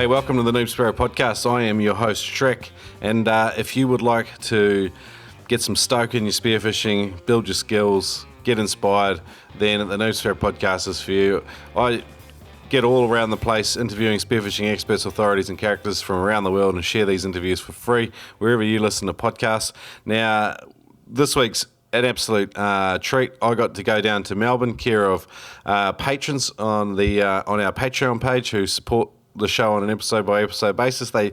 Hey, welcome to the Spearo podcast. I am your host, Shrek, and if you would like to get some stoke in your spearfishing, build your skills, get inspired, then the Spearo podcast is for you. I get all around the place interviewing spearfishing experts, authorities and characters from around the world and share these interviews for free wherever you listen to podcasts. Now, this week's an absolute treat. I got to go down to Melbourne, care of patrons on our Patreon page who support the show on an episode by episode basis. The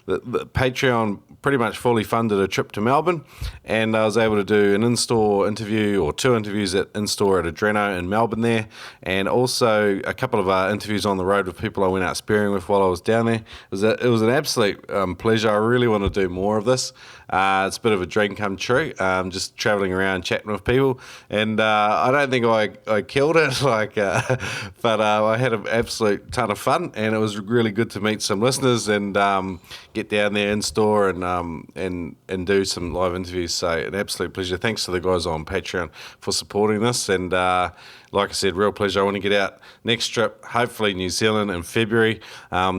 Patreon pretty much fully funded a trip to Melbourne, and I was able to do an in-store interview or two interviews at in-store at Adreno in Melbourne there, and also a couple of interviews on the road with people I went out spearing with while I was down there. It was an absolute pleasure. I really want to do more of this. It's a bit of a dream come true, just travelling around chatting with people, and I don't think I killed it, but I had an absolute ton of fun, and it was really good to meet some listeners and get down there in store and do some live interviews. So an absolute pleasure. Thanks to the guys on Patreon for supporting this, and like I said, real pleasure. I want to get out next trip, hopefully New Zealand in February,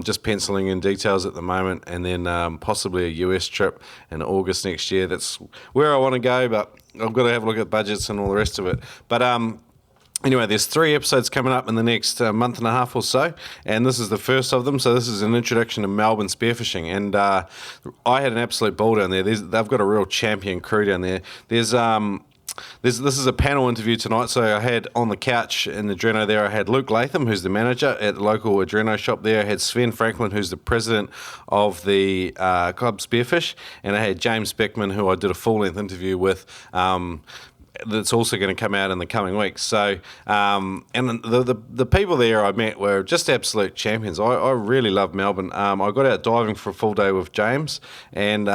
just penciling in details at the moment, and then possibly a US trip in August next year. That's where I want to go, but I've got to have a look at budgets and all the rest of it. But anyway, there's 3 episodes coming up in the next month and a half or so, and this is the first of them. So this is an introduction to Melbourne Spearfishing, and I had an absolute ball down there. They've got a real champion crew down there. This is a panel interview tonight, so I had on the couch in Adreno there, I had Luke Latham, who's the manager at the local Adreno shop there. I had Sven Franklin, who's the president of the club Spearfish, and I had James Beckan, who I did a full-length interview with, that's also going to come out in the coming weeks. So, and the people there I met were just absolute champions. I really love Melbourne. I got out diving for a full day with James and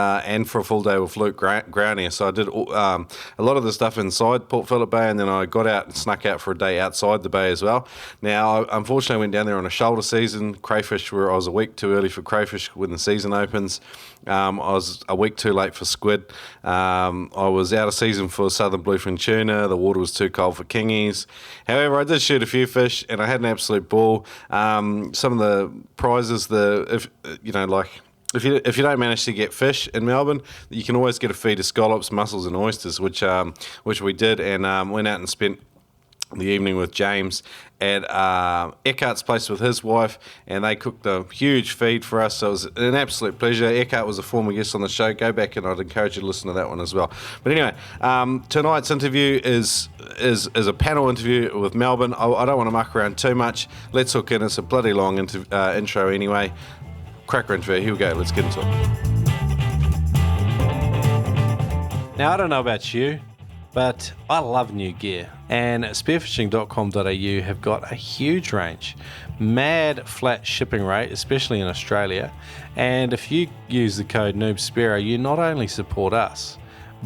for a full day with Luke Grownier. So I did a lot of the stuff inside Port Phillip Bay, and then I got out and snuck out for a day outside the bay as well. Now, I unfortunately went down there on a shoulder season. Crayfish, where I was a week too early for crayfish when the season opens. I was a week too late for squid. I was out of season for southern bluefin tuna. The water was too cold for kingies. However, I did shoot a few fish, and I had an absolute ball. Some of the prizes, if you don't manage to get fish in Melbourne, you can always get a feed of scallops, mussels, and oysters, which we did, and went out and spent the evening with James at Eckarts' place with his wife, and they cooked a huge feed for us, so it was an absolute pleasure. Eckarts was a former guest on the show. Go back and I'd encourage you to listen to that one as well. But anyway, tonight's interview is a panel interview with Melbourne. I don't want to muck around too much. Let's hook in. It's a bloody long intro anyway. Cracker interview. Here we go. Let's get into it. Now, I don't know about you, but I love new gear, and spearfishing.com.au have got a huge range, mad flat shipping rate, especially in Australia, and if you use the code NoobSpearo, you not only support us,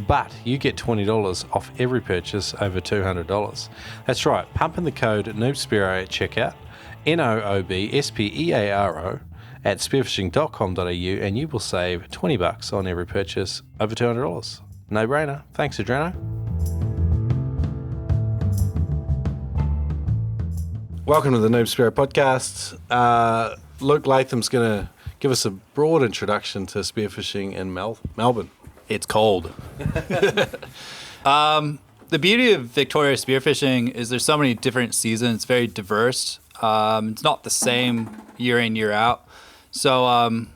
but you get $20 off every purchase over $200. That's right, pump in the code NoobSpearo at checkout, NOOBSPEARO at spearfishing.com.au, and you will save $20 on every purchase over $200. No brainer. Thanks, Adreno. Welcome to the Spearo podcast. Luke Latham's going to give us a broad introduction to spearfishing in Melbourne. It's cold. The beauty of Victoria spearfishing is there's so many different seasons. It's very diverse. It's not the same year in, year out. So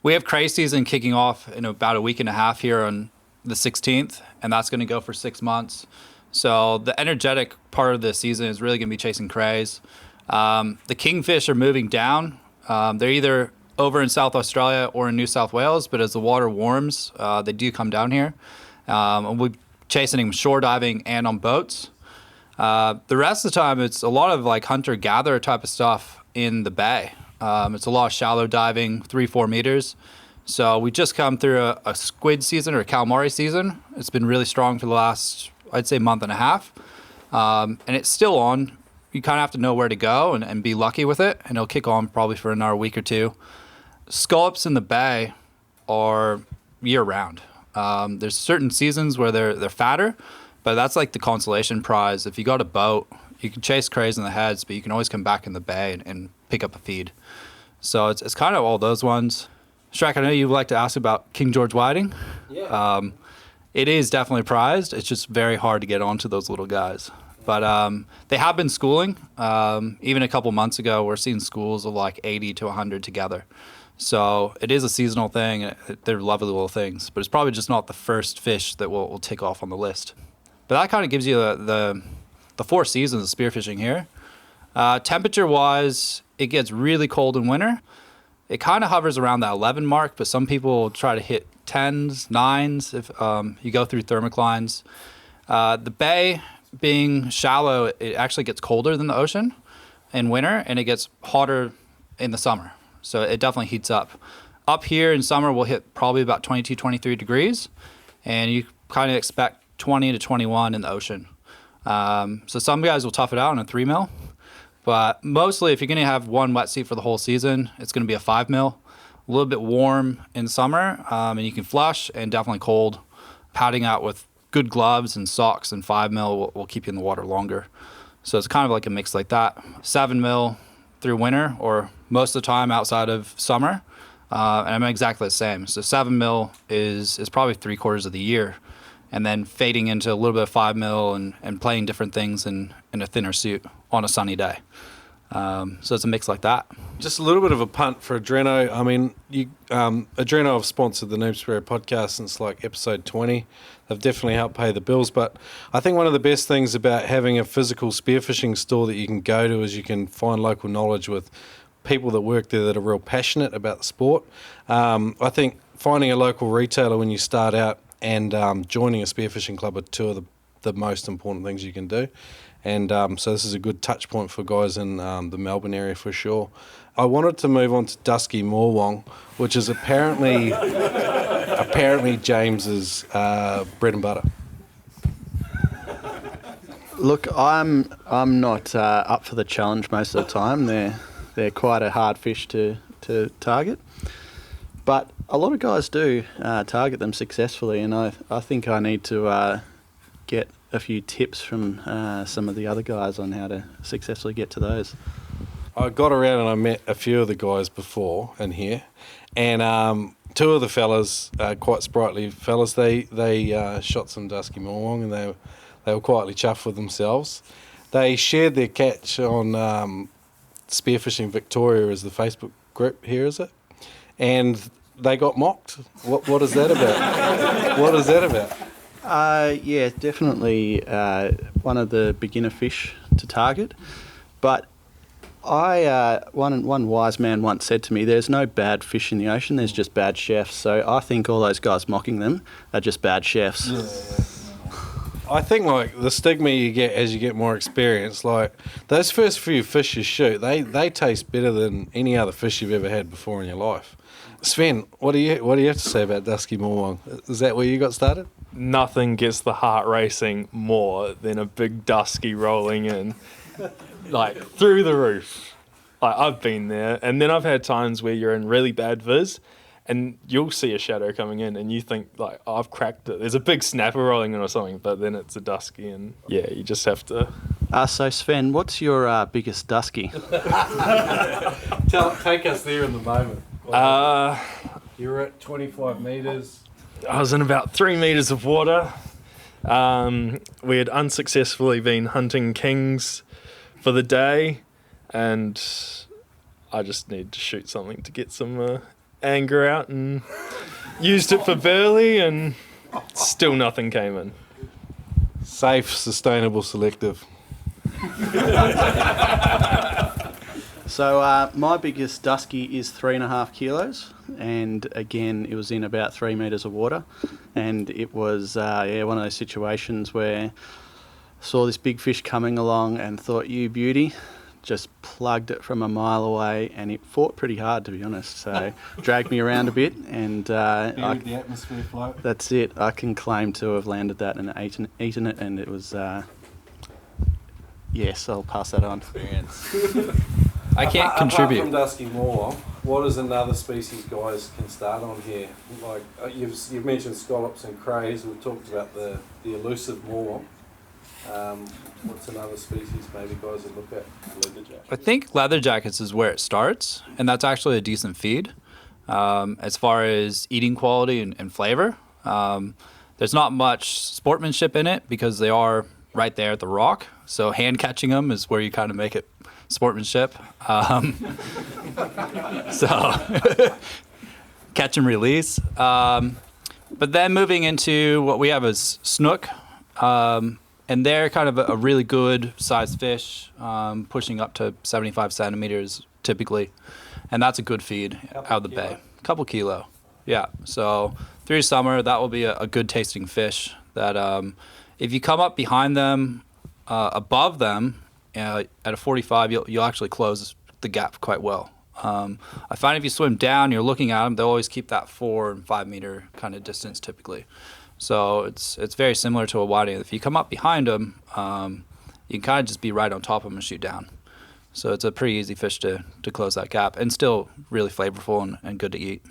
we have cray season kicking off in about a week and a half here on the 16th, and that's going to go for 6 months. So the energetic part of the season is really going to be chasing crays. The kingfish are moving down. They're either over in South Australia or in New South Wales, but as the water warms, they do come down here. And we're chasing them shore diving and on boats. The rest of the time, it's a lot of like hunter-gatherer type of stuff in the bay. It's a lot of shallow diving, 3-4 meters. So we just come through a squid season or a calamari season. It's been really strong for the last, I'd say, month and a half. And it's still on. You kind of have to know where to go and be lucky with it. And it'll kick on probably for another week or two. Scallops in the bay are year-round. There's certain seasons where they're fatter, but that's like the consolation prize. If you got a boat, you can chase crays in the heads, but you can always come back in the bay and pick up a feed. So it's kind of all those ones. Shrek, I know you'd like to ask about King George whiting. Yeah. It is definitely prized. It's just very hard to get onto those little guys. But they have been schooling. Even a couple months ago, we're seeing schools of like 80 to 100 together. So it is a seasonal thing. They're lovely little things, but it's probably just not the first fish that will tick off on the list. But that kind of gives you the 4 seasons of spearfishing here. Temperature-wise, it gets really cold in winter. It kind of hovers around that 11 mark, but some people try to hit 10s, 9s if you go through thermoclines. The bay, being shallow, it actually gets colder than the ocean in winter, and it gets hotter in the summer. So it definitely heats up. Up here in summer, we'll hit probably about 22, 23 degrees, and you kind of expect 20 to 21 in the ocean. So some guys will tough it out on a 3 mil, but mostly if you're going to have one wetsuit for the whole season, it's going to be a 5 mil. A little bit warm in summer, and you can flush, and definitely cold. Padding out with good gloves and socks and 5 mil will keep you in the water longer. So it's kind of like a mix like that. 7 mil through winter, or most of the time outside of summer, and I'm exactly the same. So 7 mil is probably 3/4 of the year, and then fading into a little bit of 5 mil and playing different things in a thinner suit on a sunny day. So it's a mix like that. Just a little bit of a punt for Adreno. I mean, Adreno have sponsored the Noob Spearo podcast since like episode 20. They've definitely helped pay the bills. But I think one of the best things about having a physical spearfishing store that you can go to is you can find local knowledge with people that work there that are real passionate about the sport. I think finding a local retailer when you start out and joining a spearfishing club are two of the most important things you can do. And so this is a good touch point for guys in the Melbourne area for sure. I wanted to move on to Dusky Morwong, which is apparently James's bread and butter. Look, I'm not up for the challenge most of the time. They're quite a hard fish to target, but a lot of guys do target them successfully, and I think I need to get a few tips from some of the other guys on how to successfully get to those. I got around and I met a few of the guys before in here, and two of the fellas, quite sprightly fellas, they shot some Dusky Morwong, and they were quietly chuffed with themselves. They shared their catch on Spearfishing Victoria as the Facebook group here, is it? And they got mocked. What is that about? What is that about? Yeah, definitely one of the beginner fish to target. But one wise man once said to me, there's no bad fish in the ocean, there's just bad chefs. So I think all those guys mocking them are just bad chefs. Yeah. I think like the stigma you get as you get more experience, like those first few fish you shoot, they taste better than any other fish you've ever had before in your life. Sven, what do you have to say about Dusky Morwong? Is that where you got started? Nothing gets the heart racing more than a big dusky rolling in, like through the roof. Like I've been there, and then I've had times where you're in really bad viz, and you'll see a shadow coming in, and you think like, oh, I've cracked it. There's a big snapper rolling in or something, but then it's a dusky, and yeah, you just have to. So Sven, what's your biggest dusky? Take us there in the moment. You're at 25 metres. I was in about 3 meters of water. We had unsuccessfully been hunting kings for the day, and I just needed to shoot something to get some anger out, and used it for burley, and still nothing came in. Safe, sustainable, selective. So my biggest dusky is 3.5 kilos, and again it was in about 3 meters of water, and it was one of those situations where I saw this big fish coming along and thought, you beauty, just plugged it from a mile away, and it fought pretty hard, to be honest, so dragged me around a bit, and the atmosphere float. That's it. I can claim to have landed that and eaten it, and it was yes, I'll pass that on. I can't contribute. Apart from Dusky Morwong, what is another species guys can start on here? Like you've mentioned scallops and crays. We've talked about the elusive Morwong. What's another species maybe guys would look at? Leatherjack. I think leatherjackets is where it starts, and that's actually a decent feed. As far as eating quality and flavor, there's not much sportsmanship in it because they are right there at the rock. So hand catching them is where you kind of make it sportsmanship. So catch and release. But then moving into what we have is snook. And they're kind of a really good sized fish, pushing up to 75 centimeters typically. And that's a good feed out of the bay. Couple kilo. Yeah. So through summer, that will be a good tasting fish that if you come up behind them, above them, at a 45, you'll actually close the gap quite well. I find if you swim down, you're looking at them, they'll always keep that 4 and 5 meter kind of distance typically. So it's very similar to a whiting. If you come up behind them, you can kind of just be right on top of them and shoot down. So it's a pretty easy fish to close that gap and still really flavorful and good to eat.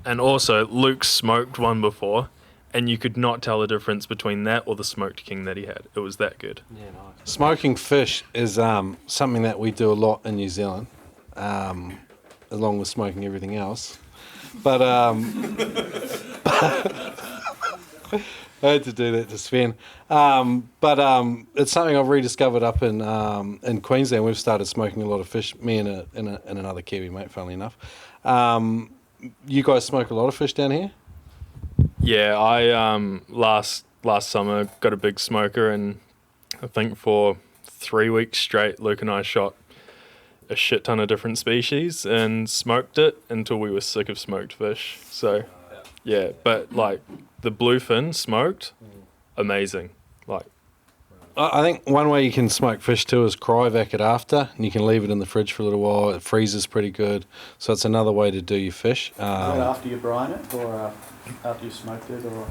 And also, Luke smoked one before, and you could not tell the difference between that or the smoked king that he had. It was that good. Yeah, nice. Smoking fish is something that we do a lot in New Zealand, along with smoking everything else. But I had to do that to Sven. But it's something I've rediscovered up in Queensland. We've started smoking a lot of fish, me and another Kiwi mate, funnily enough. You guys smoke a lot of fish down here? Yeah, I last summer got a big smoker, and I think for 3 weeks straight, Luke and I shot a shit ton of different species and smoked it until we were sick of smoked fish. So, yeah, but like the bluefin smoked, amazing. Like, I think one way you can smoke fish too is cryovac it after, and you can leave it in the fridge for a little while. It freezes pretty good, so it's another way to do your fish. Is that after you brine it, or after you smoked it, or?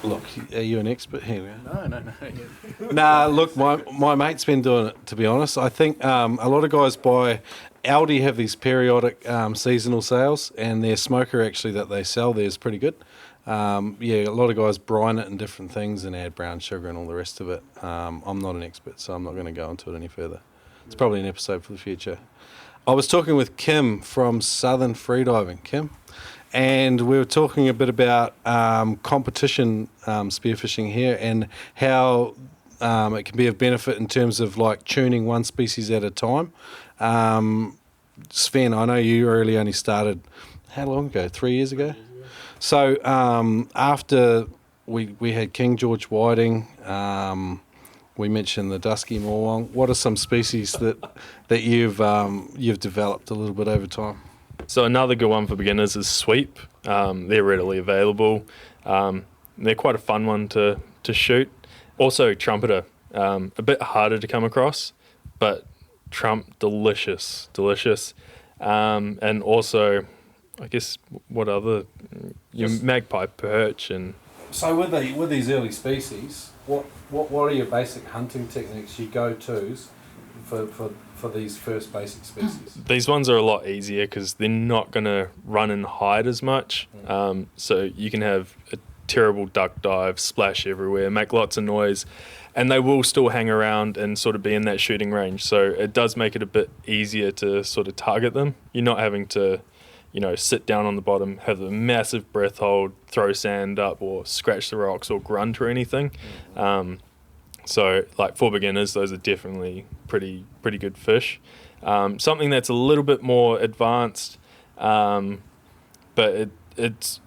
Look, are you an expert here? No. Nah, look, my mate's been doing it, to be honest. I think a lot of guys buy... Aldi have these periodic seasonal sales, and their smoker actually that they sell there is pretty good. Yeah, a lot of guys brine it in different things and add brown sugar and all the rest of it. I'm not an expert, so I'm not going to go into it any further. It's probably an episode for the future. I was talking with Kim from Southern Freediving. Kim? And we were talking a bit about competition spearfishing here and how it can be of benefit in terms of like tuning one species at a time. Sven, I know you really only started, how long ago? 3 years ago? So after we had King George whiting, we mentioned the dusky morwong. What are some species that you've developed a little bit over time? so another good one for beginners is sweep. They're readily available. They're quite a fun one to shoot. Also trumpeter, a bit harder to come across, but trump, delicious. And also, I guess, what other, your magpie perch and... So with these early species, what are your basic hunting techniques, your go-tos for these first basic species? These ones are a lot easier because they're not going to run and hide as much. So you can have a terrible duck dive, splash everywhere, make lots of noise, and they will still hang around and sort of be in that shooting range. So it does make it a bit easier to sort of target them. You're not having to, sit down on the bottom, have a massive breath hold, throw sand up or scratch the rocks or grunt or anything. So like for beginners, those are definitely pretty good fish. Something that's a little bit more advanced, but it's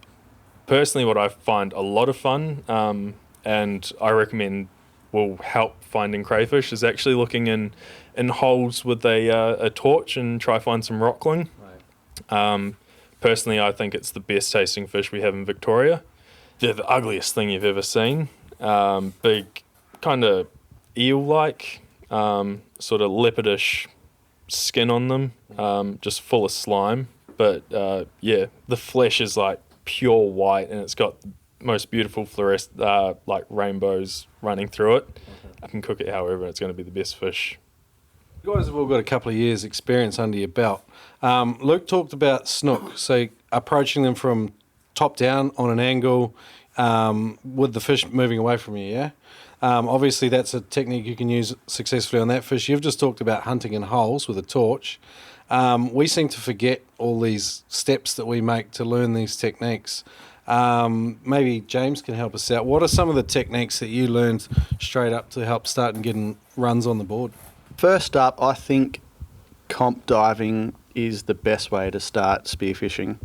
personally what I find a lot of fun, and I recommend will help finding crayfish is actually looking in holes with a torch and try find some rockling. Right. Personally, I think it's the best tasting fish we have in Victoria. They're the ugliest thing you've ever seen. Big, kind of eel-like, sort of leopardish skin on them, just full of slime. But yeah, the flesh is like pure white, and it's got the most beautiful like rainbows running through it. I can cook it however, it's going to be the best fish. You guys have all got a couple of years experience under your belt. Luke talked about snook, so approaching them from top down on an angle with the fish moving away from you, yeah? Obviously, that's a technique you can use successfully on that fish. You've just talked about hunting in holes with a torch. We seem to forget all these steps that we make to learn these techniques. Maybe James can help us out. What are some of the techniques that you learned straight up to help start and getting runs on the board? First up, I think comp diving is the best way to start spearfishing.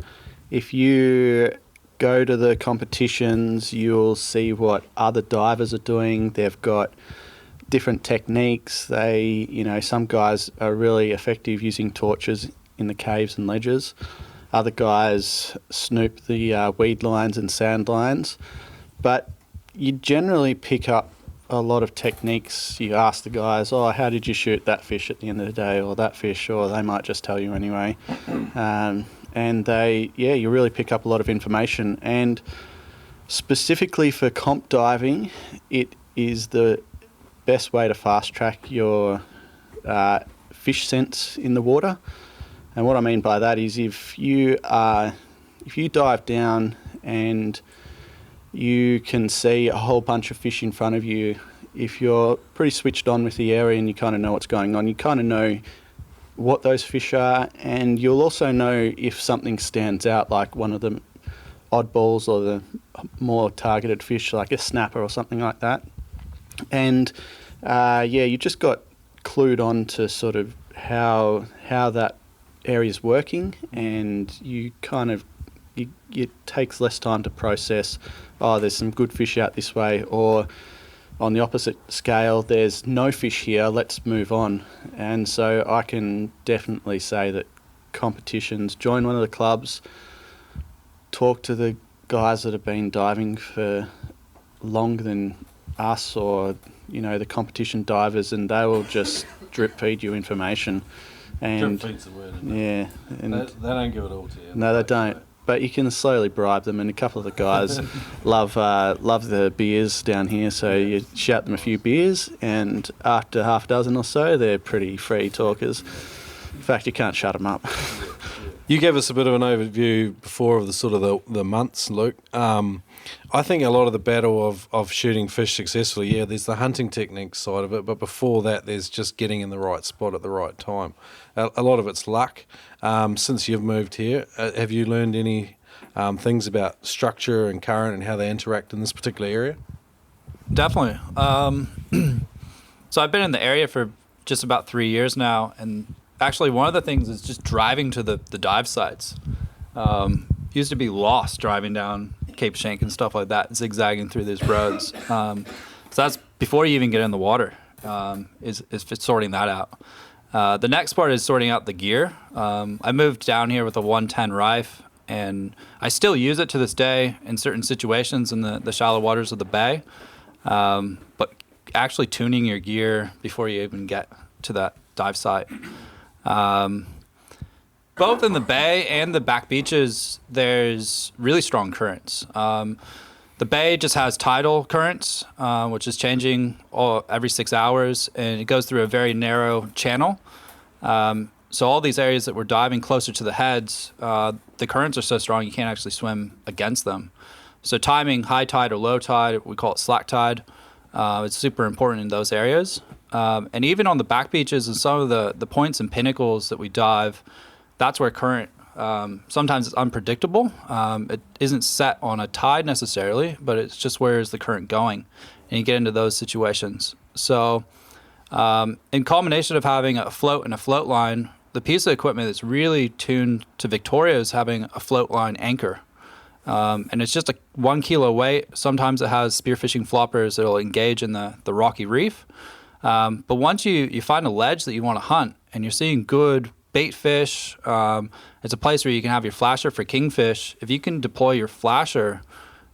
If you go to the competitions, you'll see what other divers are doing. They've got different techniques. Some guys are really effective using torches in the caves and ledges. Other guys snoop the weed lines and sand lines. But you generally pick up a lot of techniques. You ask the guys, how did you shoot that fish at the end of the day, or that fish, or they might just tell you anyway. And you really pick up a lot of information. And specifically for comp diving, it is the best way to fast track your fish sense in the water. And what I mean by that is if you dive down and you can see a whole bunch of fish in front of you, if you're pretty switched on with the area and you kind of know what's going on, you kind of know what those fish are, and you'll also know if something stands out, like one of the oddballs or the more targeted fish, like a snapper or something like that. And you just got clued on to sort of how that area's working, and you kind of it takes less time to process. There's some good fish out this way, or on the opposite scale, there's no fish here, let's move on. And so I can definitely say that competitions, join one of the clubs, talk to the guys that have been diving for longer than us, or the competition divers, and they will just drip feed you information. And drip feed's the word, isn't it? Yeah, and they don't give it all to you. No, they don't. But you can slowly bribe them, and a couple of the guys love the beers down here, so you shout them a few beers, and after half a dozen or so, they're pretty free talkers. In fact, you can't shut them up. You gave us a bit of an overview before of the sort of the months, Luke. I think a lot of the battle of shooting fish successfully, there's the hunting technique side of it, but before that, there's just getting in the right spot at the right time. A lot of it's luck. Since you've moved here, have you learned any things about structure and current and how they interact in this particular area? Definitely. So I've been in the area for just about 3 years now, and actually one of the things is just driving to the dive sites. Used to be lost driving down Cape Schanck and stuff like that, zigzagging through these roads. So that's before you even get in the water, is sorting that out. The next part is sorting out the gear. I moved down here with a 110 Rife, and I still use it to this day in certain situations in the shallow waters of the bay. But actually tuning your gear before you even get to that dive site. Both in the bay and the back beaches, there's really strong currents. The bay just has tidal currents, which is changing every 6 hours, and it goes through a very narrow channel. So all these areas that we're diving closer to the heads, the currents are so strong you can't actually swim against them. So timing high tide or low tide, we call it slack tide, it's super important in those areas. And even on the back beaches and some of the points and pinnacles that we dive, that's where current, sometimes it's unpredictable. It isn't set on a tide necessarily, but it's just where is the current going. And you get into those situations. So in combination of having a float and a float line, the piece of equipment that's really tuned to Victoria is having a float line anchor. And it's just a 1 kilo weight. Sometimes it has spearfishing floppers that'll engage in the rocky reef. But once you find a ledge that you want to hunt and you're seeing good bait fish, it's a place where you can have your flasher for kingfish. If you can deploy your flasher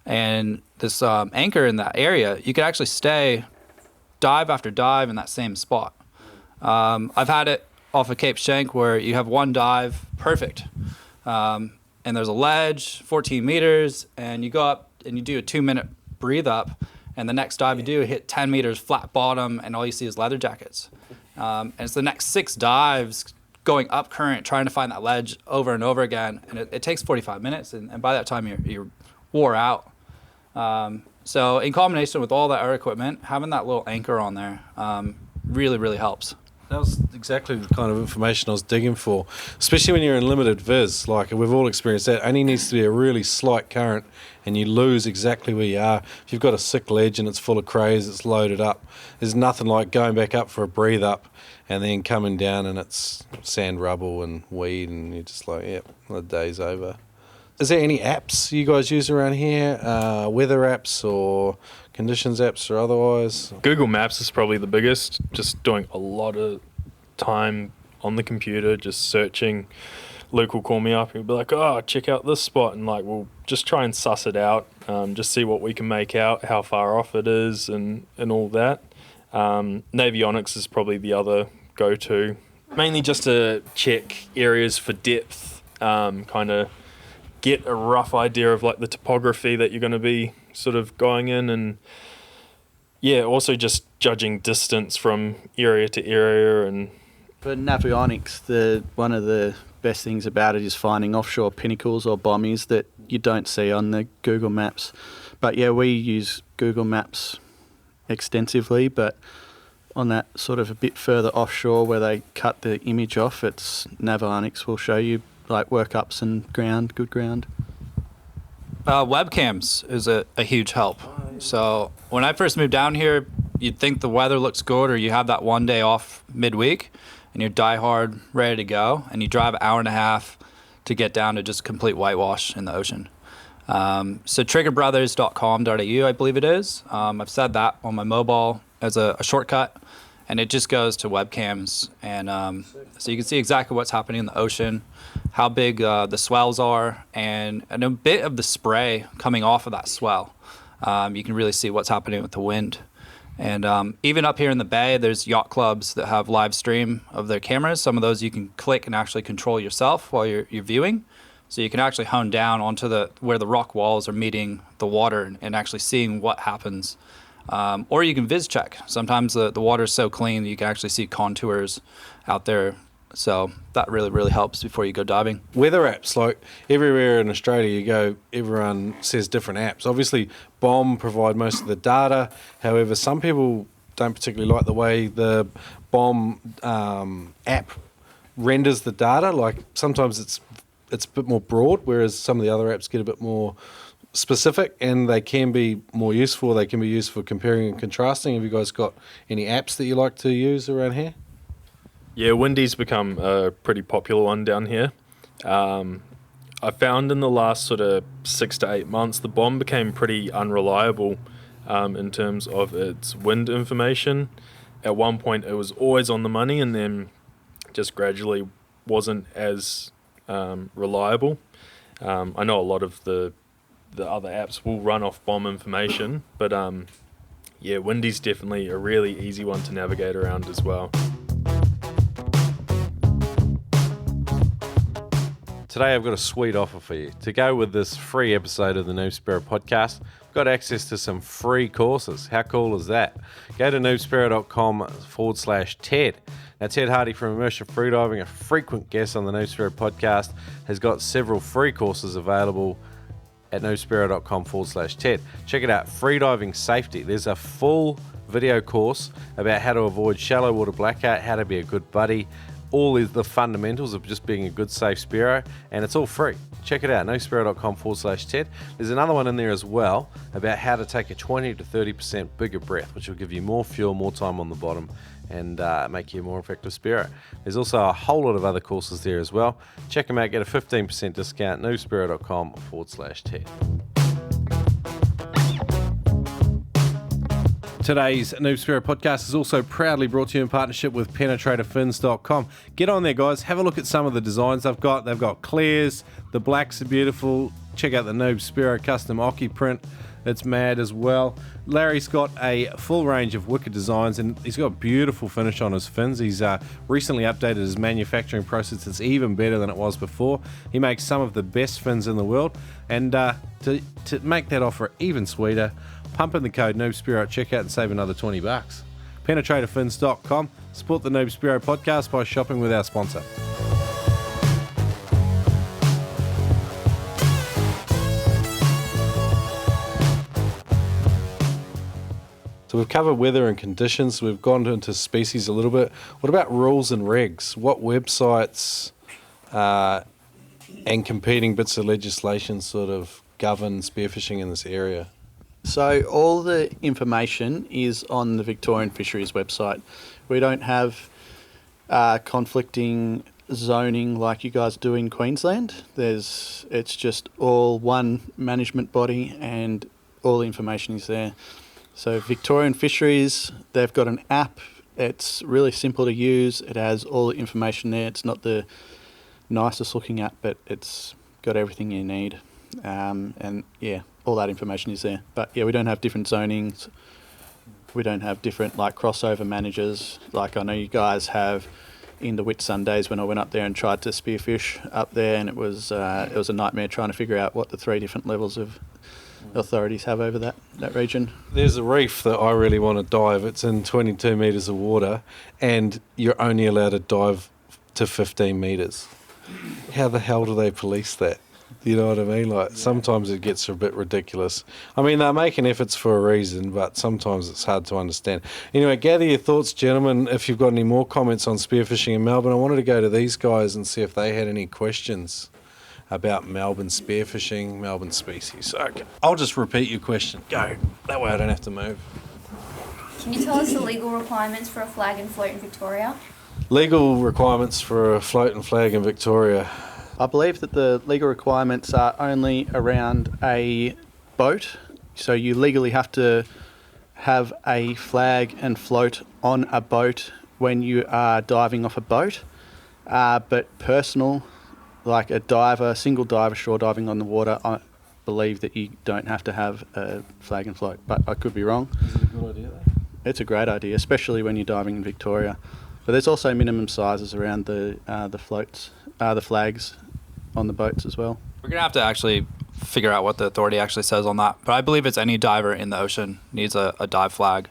and this anchor in that area, you could actually stay dive after dive in that same spot. I've had it off of Cape Schanck where you have one dive, perfect. And there's a ledge, 14 meters, and you go up and you do a 2-minute breathe up, and the next dive you do hit 10 meters flat bottom, and all you see is leather jackets. And it's the next 6 dives going up current, trying to find that ledge over and over again, and it takes 45 minutes, and by that time you're wore out. So in combination with all that our equipment, having that little anchor on there really, really helps. That was exactly the kind of information I was digging for, especially when you're in limited viz. Like, we've all experienced that. Only needs to be a really slight current and you lose exactly where you are. If you've got a sick ledge and it's full of crays, it's loaded up, there's nothing like going back up for a breathe up and then coming down and it's sand, rubble and weed, and you're just like, yep, the day's over. Is there any apps you guys use around here, weather apps or conditions apps or otherwise? Google Maps is probably the biggest, just doing a lot of time on the computer, just searching. Luke will call me up, he'll be like, oh, check out this spot, and like we'll just try and suss it out, just see what we can make out, how far off it is and all that. Navionics is probably the other go-to, mainly just to check areas for depth, kind of get a rough idea of like the topography that you're going to be sort of going in, and yeah, also just judging distance from area to area. And for navionics, one of the best things about it is finding offshore pinnacles or bommies that you don't see on the Google Maps. But yeah, we use Google Maps extensively, but on that sort of a bit further offshore where they cut the image off, it's navionics will show you like workups and good ground. Webcams is a huge help. So when I first moved down here, you'd think the weather looks good, or you have that one day off midweek and you're diehard ready to go, and you drive an hour and a half to get down to just complete whitewash in the ocean. So triggerbrothers.com.au, I believe it is. I've said that on my mobile as a shortcut, and it just goes to webcams, and so you can see exactly what's happening in the ocean, how big the swells are, and a bit of the spray coming off of that swell. You can really see what's happening with the wind. And even up here in the bay, there's yacht clubs that have live stream of their cameras. Some of those you can click and actually control yourself while you're viewing. So you can actually hone down onto where the rock walls are meeting the water and actually seeing what happens. Or you can viz check. Sometimes the water is so clean that you can actually see contours out there. So that really, really helps before you go diving. Weather apps, like everywhere in Australia you go, everyone says different apps. Obviously, BOM provide most of the data. However, some people don't particularly like the way the BOM app renders the data. Like sometimes it's a bit more broad, whereas some of the other apps get a bit more specific, and they can be more useful. They can be used for comparing and contrasting. Have you guys got any apps that you like to use around here? yeah, Windy's become a pretty popular one down here. I found in the last sort of 6 to 8 months, the BOM became pretty unreliable in terms of its wind information. At one point, it was always on the money, and then just gradually wasn't as reliable. I know a lot of the other apps will run off BOM information, but yeah, Windy's definitely a really easy one to navigate around as well. Today I've got a sweet offer for you. To go with this free episode of the Noob Spearo podcast, I've got access to some free courses. How cool is that? Go to noobspearo.com/Ted. Now, Ted Hardy from Immersive Freediving, a frequent guest on the Noob Spearo podcast, has got several free courses available at noobspearo.com/Ted. Check it out, Freediving Safety. There's a full video course about how to avoid shallow water blackout, how to be a good buddy, all the fundamentals of just being a good, safe Spearo, and it's all free. Check it out, noobspearo.com/Ted. There's another one in there as well about how to take a 20 to 30% bigger breath, which will give you more fuel, more time on the bottom, and make you a more effective Spearo. There's also a whole lot of other courses there as well. Check them out, get a 15% discount, noobspearo.com/Ted. Today's Noob Spearo podcast is also proudly brought to you in partnership with penetratorfins.com. Get on there, guys. Have a look at some of the designs they've got. They've got clears. The blacks are beautiful. Check out the Noob Spearo custom Oki print. It's mad as well. Larry's got a full range of wicked designs, and he's got a beautiful finish on his fins. He's recently updated his manufacturing process. It's even better than it was before. He makes some of the best fins in the world, and to make that offer even sweeter, pump in the code NoobSpearo at checkout and save another $20. Penetratorfins.com. Support the Noob Spearo podcast by shopping with our sponsor. So we've covered weather and conditions. We've gone into species a little bit. What about rules and regs? What websites and competing bits of legislation sort of govern spearfishing in this area? So all the information is on the Victorian Fisheries website. We don't have conflicting zoning like you guys do in Queensland. It's just all one management body and all the information is there. So Victorian Fisheries, they've got an app. It's really simple to use. It has all the information there. It's not the nicest looking app, but it's got everything you need. And yeah, all that information is there. But yeah, we don't have different zonings. We don't have different like crossover managers. Like I know you guys have in the Whitsundays when I went up there and tried to spearfish up there, and it was a nightmare trying to figure out what the 3 different levels of authorities have over that region. There's a reef that I really want to dive. It's in 22 metres of water, and you're only allowed to dive to 15 metres. How the hell do they police that? You know what I mean? Like, sometimes it gets a bit ridiculous. I mean, they're making efforts for a reason, but sometimes it's hard to understand. Anyway, gather your thoughts, gentlemen. If you've got any more comments on spearfishing in Melbourne, I wanted to go to these guys and see if they had any questions about Melbourne spearfishing, Melbourne species. Okay, I'll just repeat your question. Go. That way I don't have to move. Can you tell us the legal requirements for a flag and float in Victoria? Legal requirements for a float and flag in Victoria. I believe that the legal requirements are only around a boat. So you legally have to have a flag and float on a boat when you are diving off a boat. But personal, like a diver, single diver, shore diving on the water, I believe that you don't have to have a flag and float. But I could be wrong. Is it a good idea though? It's a great idea, especially when you're diving in Victoria. But there's also minimum sizes around the floats, the flags on the boats as well. We're going to have to actually figure out what the authority actually says on that. But I believe it's any diver in the ocean needs a dive flag.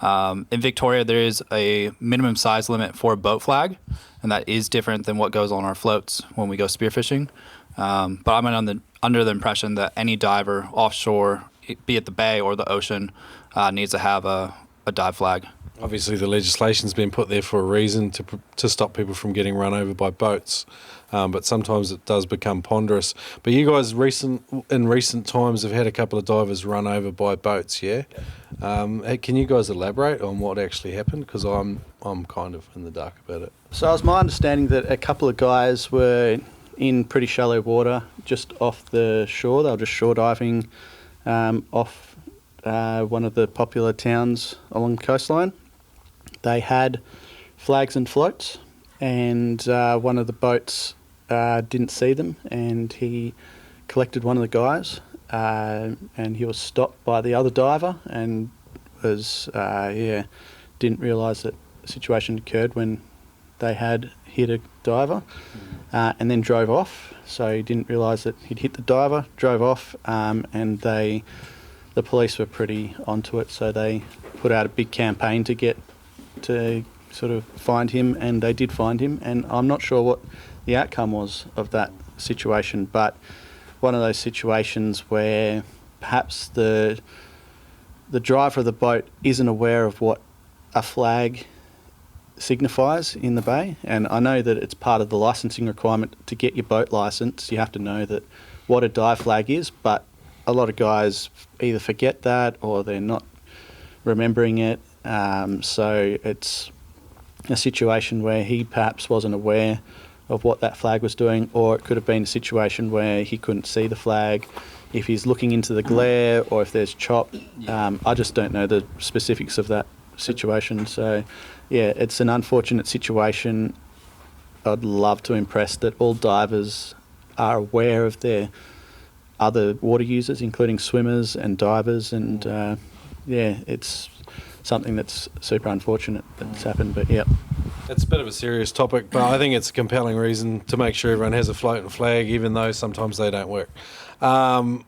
In Victoria, there is a minimum size limit for a boat flag, and that is different than what goes on our floats when we go spearfishing. But I'm under the impression that any diver offshore, be it the bay or the ocean, needs to have a dive flag. Obviously, the legislation's been put there for a reason to stop people from getting run over by boats, but sometimes it does become ponderous. But you guys in recent times have had a couple of divers run over by boats, yeah? Can you guys elaborate on what actually happened? Because I'm kind of in the dark about it. So it was my understanding that a couple of guys were in pretty shallow water just off the shore. They were just shore diving off one of the popular towns along the coastline. They had flags and floats, and one of the boats didn't see them, and he collected one of the guys, and he was stopped by the other diver, and was didn't realise that the situation occurred when they had hit a diver, and then drove off. So he didn't realise that he'd hit the diver, drove off, and the police were pretty onto it, so they put out a big campaign to sort of find him, and they did find him, and I'm not sure what the outcome was of that situation, but one of those situations where perhaps the driver of the boat isn't aware of what a flag signifies in the bay, and I know that it's part of the licensing requirement to get your boat licence. You have to know that what a dive flag is, but a lot of guys either forget that or they're not remembering it. So it's a situation where he perhaps wasn't aware of what that flag was doing, or it could have been a situation where he couldn't see the flag, if he's looking into the glare or if there's chop. I just don't know the specifics of that situation. So yeah, it's an unfortunate situation. I'd love to impress that all divers are aware of their other water users, including swimmers and divers, and it's something that's super unfortunate that's happened, but yeah. It's a bit of a serious topic, but I think it's a compelling reason to make sure everyone has a float and flag, even though sometimes they don't work. On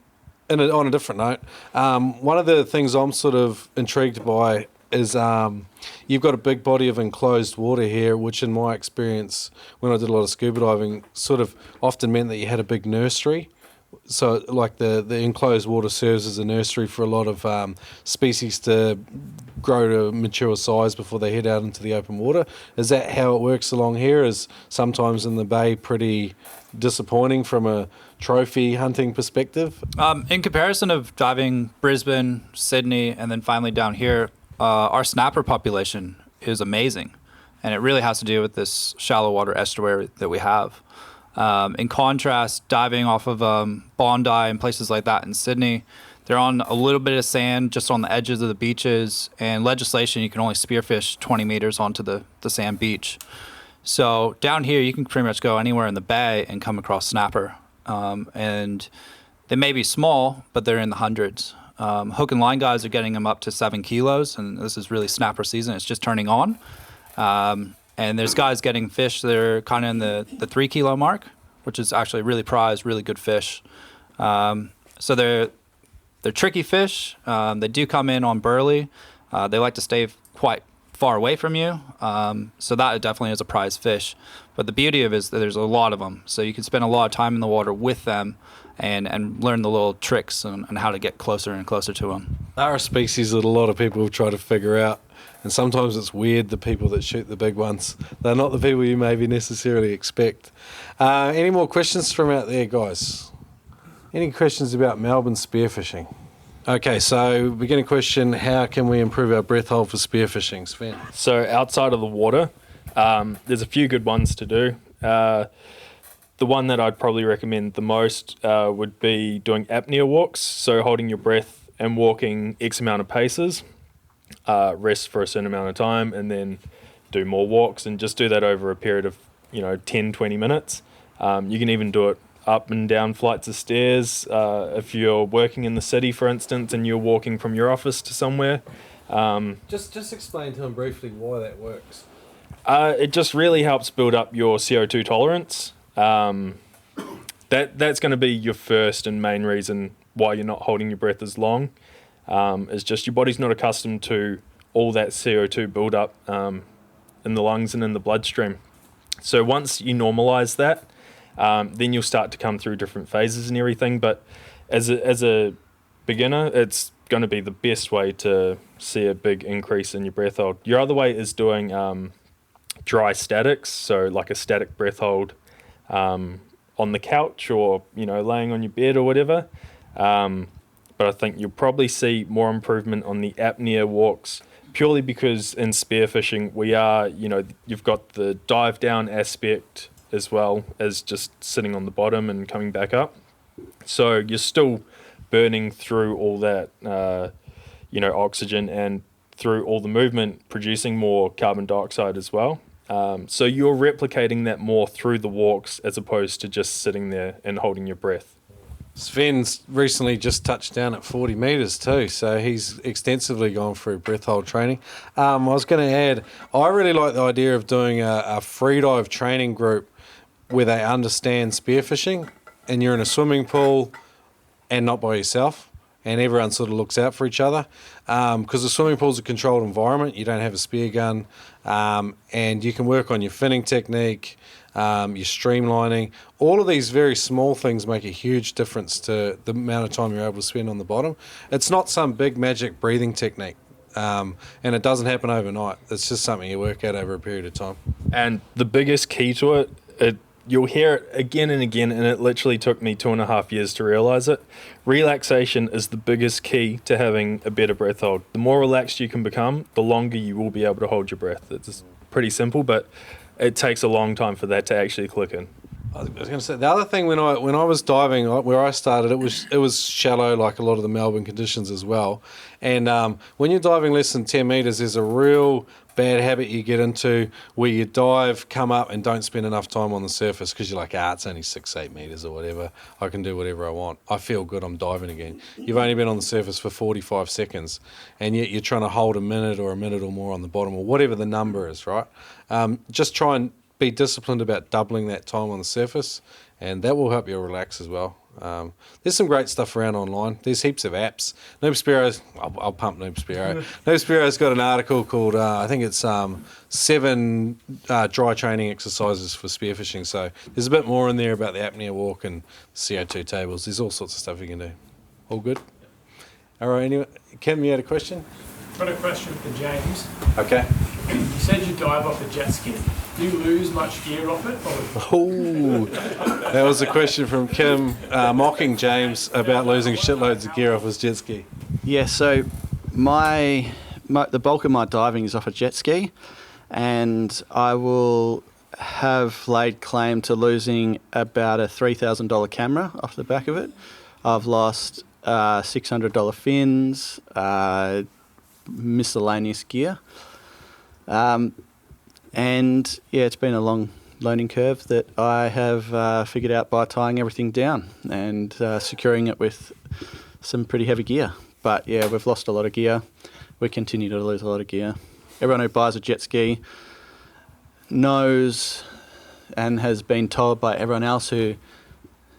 a different note, one of the things I'm sort of intrigued by is you've got a big body of enclosed water here, which in my experience, when I did a lot of scuba diving, sort of often meant that you had a big nursery So like the enclosed water serves as a nursery for a lot of species to grow to mature size before they head out into the open water. Is that how it works along here? Is sometimes in the bay pretty disappointing from a trophy hunting perspective? In comparison of diving Brisbane, Sydney, and then finally down here, our snapper population is amazing. And it really has to do with this shallow water estuary that we have. In contrast, diving off of Bondi and places like that in Sydney, they're on a little bit of sand just on the edges of the beaches, and legislation, you can only spearfish 20 meters onto the sand beach. So down here, you can pretty much go anywhere in the bay and come across snapper. And they may be small, but they're in the hundreds. Hook and line guys are getting them up to 7 kilos, and this is really snapper season. It's just turning on. And there's guys getting fish that are kind of in the 3 kilo mark, which is actually really prized, really good fish. So they're tricky fish. They do come in on burley. They like to stay quite far away from you. So that definitely is a prized fish. But the beauty of it is that there's a lot of them. So you can spend a lot of time in the water with them and learn the little tricks and how to get closer and closer to them. There are a species that a lot of people have tried to figure out. And sometimes it's weird, the people that shoot the big ones. They're not the people you maybe necessarily expect. Any more questions from out there, guys? Any questions about Melbourne spearfishing? Okay, so beginning question, how can we improve our breath hold for spearfishing, Sven? So outside of the water, there's a few good ones to do. The one that I'd probably recommend the most would be doing apnea walks, so holding your breath and walking X amount of paces. Rest for a certain amount of time and then do more walks, and just do that over a period of 10-20 minutes. You can even do it up and down flights of stairs if you're working in the city, for instance, and you're walking from your office to somewhere. Just explain to them briefly why that works. It just really helps build up your CO2 tolerance. That's going to be your first and main reason why you're not holding your breath as long. It's just your body's not accustomed to all that CO2 build-up in the lungs and in the bloodstream. So once you normalise that, then you'll start to come through different phases and everything. But as a beginner, it's going to be the best way to see a big increase in your breath hold. Your other way is doing dry statics, so like a static breath hold on the couch or laying on your bed or whatever. But I think you'll probably see more improvement on the apnea walks, purely because in spearfishing we are, you've got the dive down aspect as well as just sitting on the bottom and coming back up. So you're still burning through all that, oxygen, and through all the movement producing more carbon dioxide as well. So you're replicating that more through the walks as opposed to just sitting there and holding your breath. Sven's recently just touched down at 40 metres too, so he's extensively gone through breath hold training. I was going to add, I really like the idea of doing a free dive training group where they understand spearfishing, and you're in a swimming pool and not by yourself, and everyone sort of looks out for each other. Because the swimming pool's a controlled environment, you don't have a spear gun, and you can work on your finning technique, your streamlining. All of these very small things make a huge difference to the amount of time you're able to spend on the bottom. It's not some big magic breathing technique, and it doesn't happen overnight. It's just something you work out over a period of time. And the biggest key to it, you'll hear it again and again, and it literally took me 2.5 years to realise it. Relaxation is the biggest key to having a better breath hold. The more relaxed you can become, the longer you will be able to hold your breath. It's pretty simple, but it takes a long time for that to actually click in. I was going to say, the other thing when I was diving, where I started, it was shallow, like a lot of the Melbourne conditions as well. And when you're diving less than 10 metres, there's a real bad habit you get into where you dive, come up, and don't spend enough time on the surface because you're like, it's only 6-8 metres or whatever. I can do whatever I want. I feel good, I'm diving again. You've only been on the surface for 45 seconds, and yet you're trying to hold a minute or more on the bottom, or whatever the number is, right? Just try and be disciplined about doubling that time on the surface, and that will help you relax as well. There's some great stuff around online. There's heaps of apps. Noob Spearo's, I'll pump Noob Spearo. Noob Spearo's got an article called, I think it's 7 dry training exercises for spearfishing. So there's a bit more in there about the apnea walk and CO2 tables. There's all sorts of stuff you can do. All good? All right, anyway, Kim, you had a question? I've got a question for James. Okay. You said you dive off a jet ski. Do you lose much gear off it? Oh, that was a question from Kim mocking James about losing shitloads of gear off his jet ski. Yeah, so the bulk of my diving is off a jet ski, and I will have laid claim to losing about a $3,000 camera off the back of it. I've lost $600 fins, miscellaneous gear. And yeah, it's been a long learning curve that I have figured out by tying everything down and securing it with some pretty heavy gear. But yeah, we've lost a lot of gear. We continue to lose a lot of gear. Everyone who buys a jet ski knows and has been told by everyone else who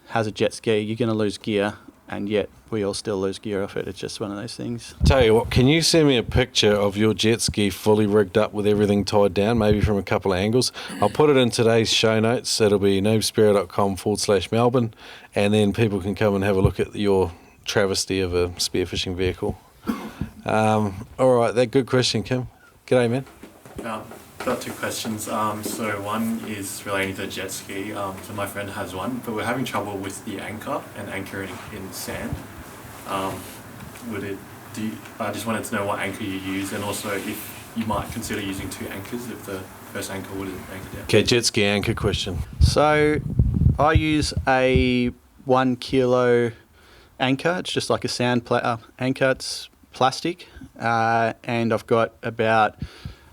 has a jet ski, you're going to lose gear, and yet we all still lose gear off it. It's just one of those things. Tell you what, can you send me a picture of your jet ski fully rigged up with everything tied down, maybe from a couple of angles? I'll put it in today's show notes. It'll be noobspearo.com/Melbourne, and then people can come and have a look at your travesty of a spearfishing vehicle. All right, that good question, Kim. G'day, man. Got 2 questions. So one is relating to the jet ski. So my friend has one, but we're having trouble with the anchor and anchoring in sand. I just wanted to know what anchor you use, and also if you might consider using 2 anchors if the first anchor wouldn't anchor down. Okay, jet ski anchor question. So I use a 1 kilo anchor. It's just like a sand anchor. It's plastic, and I've got about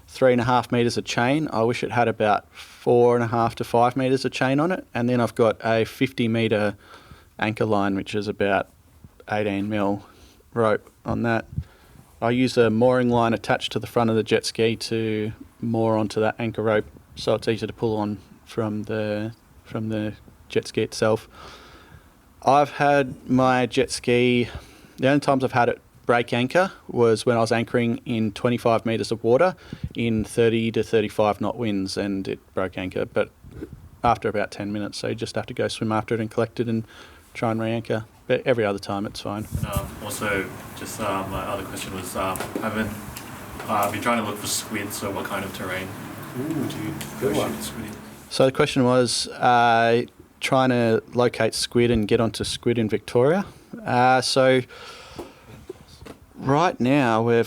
3.5 metres of chain. I wish it had about 4.5 to 5 metres of chain on it. And then I've got a 50 metre anchor line, which is about 18 mil rope on that. I use a mooring line attached to the front of the jet ski to moor onto that anchor rope, so it's easy to pull on from the jet ski itself. I've had my jet ski, the only times I've had it break anchor was when I was anchoring in 25 metres of water in 30 to 35 knot winds, and it broke anchor, but after about 10 minutes, so you just have to go swim after it and collect it and try and re-anchor. But every other time it's fine. Also, just my other question was, I've been trying to look for squid, so what kind of terrain would you go shoot squid in? So the question was trying to locate squid and get onto squid in Victoria. So right now we're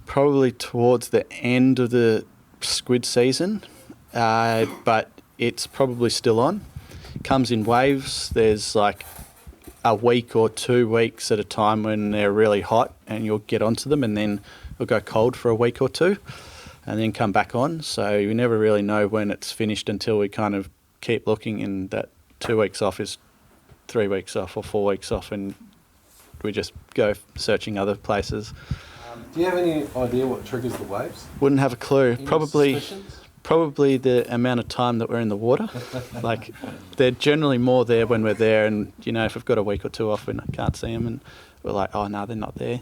probably towards the end of the squid season, but it's probably still on. It comes in waves. There's like a week or 2 weeks at a time when they're really hot and you'll get onto them, and then it'll go cold for a week or 2 and then come back on. So you never really know when it's finished until we kind of keep looking, and that 2 weeks off is 3 weeks off or 4 weeks off, and we just go searching other places. Do you have any idea what triggers the waves? Wouldn't have a clue. Any Probably suspicions? Probably the amount of time that we're in the water. Like, they're generally more there when we're there, and you know, if we've got a week or 2 off, we can't see them, and we're like, oh no, they're not there.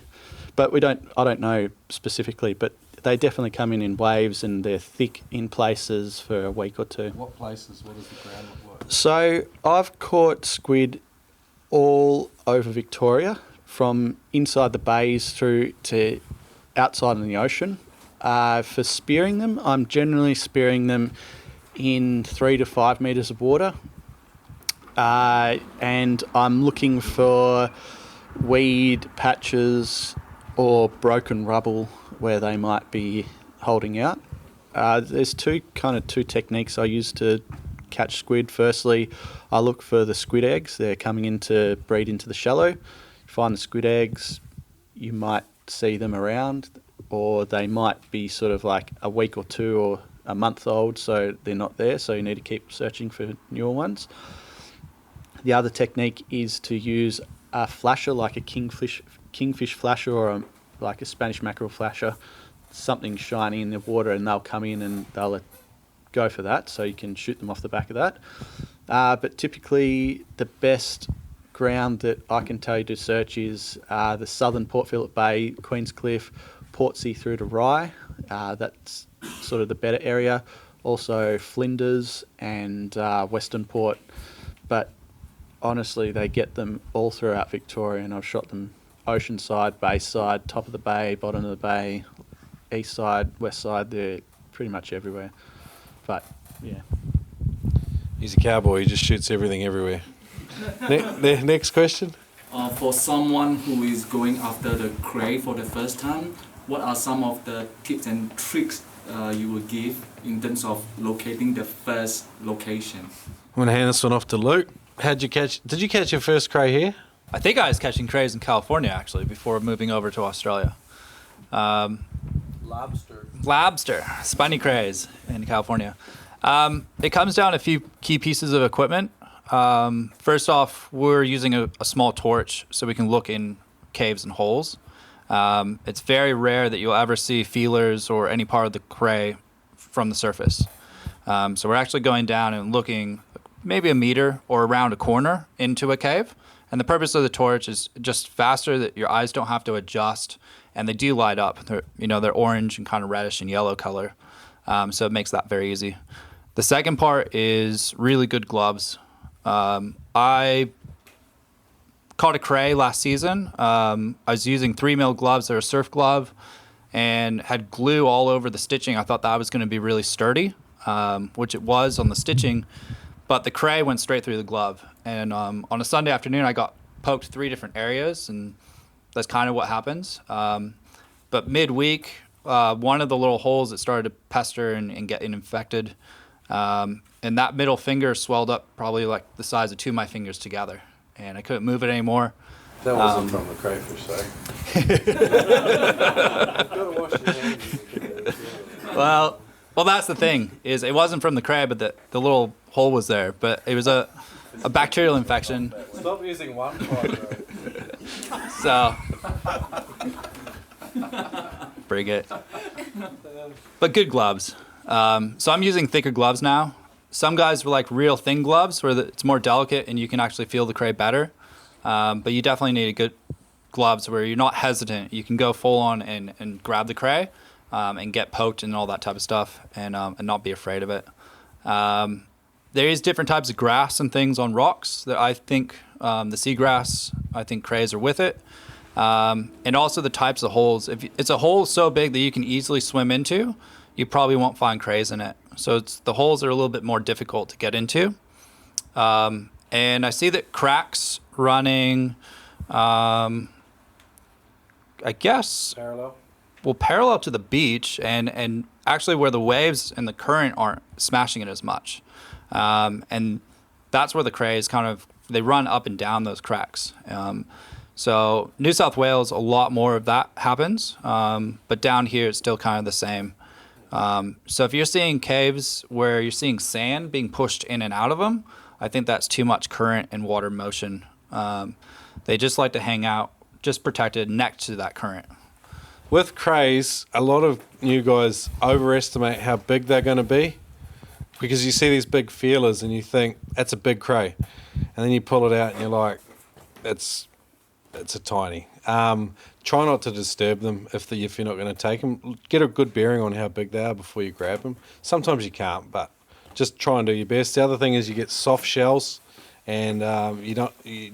But I don't know specifically, but they definitely come in waves, and they're thick in places for a week or 2. What places? What does the ground look like? So I've caught squid all over Victoria, from inside the bays through to outside in the ocean. For spearing them, I'm generally spearing them in 3 to 5 metres of water. And I'm looking for weed patches or broken rubble where they might be holding out. There's two techniques I use to catch squid. Firstly, I look for the squid eggs. They're coming in to breed into the shallow. You find the squid eggs, you might see them around, or they might be sort of like a week or 2 or a month old, so they're not there, so you need to keep searching for newer ones. The other technique is to use a flasher, like a kingfish flasher, or like a Spanish mackerel flasher, something shiny in the water, and they'll come in and they'll go for that, so you can shoot them off the back of that. But typically the best ground that I can tell you to search is the southern Port Phillip Bay, Queens Cliff, Portsea through to Rye. That's sort of the better area. Also Flinders and Western Port. But honestly, they get them all throughout Victoria, and I've shot them ocean side, bay side, top of the bay, bottom of the bay, east side, west side. They're pretty much everywhere. But yeah. He's a cowboy. He just shoots everything everywhere. Next question. For someone who is going after the cray for the first time, what are some of the tips and tricks you will give in terms of locating the first location? I'm going to hand this one off to Luke. Did you catch your first cray here? I think I was catching crays in California, actually, before moving over to Australia. Lobster, spiny crays in Crays. It comes down to a few key pieces of equipment. First off, we're using a small torch so we can look in caves and holes. It's very rare that you'll ever see feelers or any part of the cray from the surface. So we're actually going down and looking maybe a meter or around a corner into a cave. And the purpose of the torch is just faster, that your eyes don't have to adjust, and they do light up. They're orange and kind of reddish and yellow color. So it makes that very easy. The second part is really good gloves. I caught a cray last season. I was using 3mm gloves. They're a surf glove, and had glue all over the stitching. I thought that was going to be really sturdy, which it was on the stitching, but the cray went straight through the glove. And on a Sunday afternoon, I got poked 3 different areas, and that's kind of what happens. But midweek, one of the little holes that started to pester and get infected, and that middle finger swelled up probably like the size of 2 of my fingers together, and I couldn't move it anymore. That wasn't from the crayfish, though. Gotta wash your hands. Well, that's the thing, is it wasn't from the cray, but the little hole was there. But it was a bacterial infection. Stop using one part, bro. So, bring it. But good gloves. So I'm using thicker gloves now. Some guys were like real thin gloves where it's more delicate and you can actually feel the cray better. But you definitely need a good gloves where you're not hesitant. You can go full on and grab the cray and get poked and all that type of stuff, and not be afraid of it. There is different types of grass and things on rocks that I think the seagrass, I think crays are with it. And also the types of holes. If it's a hole so big that you can easily swim into, you probably won't find crays in it. So the holes are a little bit more difficult to get into. And I see that cracks running, I guess, parallel to the beach, and actually where the waves and the current aren't smashing it as much. And that's where the crays they run up and down those cracks. So New South Wales, a lot more of that happens, but down here it's still kind of the same. So if you're seeing caves where you're seeing sand being pushed in and out of them, I think that's too much current and water motion. They just like to hang out just protected next to that current. With crays, a lot of new guys overestimate how big they're going to be, because you see these big feelers and you think that's a big cray, and then you pull it out and you're like, it's a tiny. Try not to disturb them if you're not going to take them. Get a good bearing on how big they are before you grab them. Sometimes you can't, but just try and do your best. The other thing is you get soft shells, and you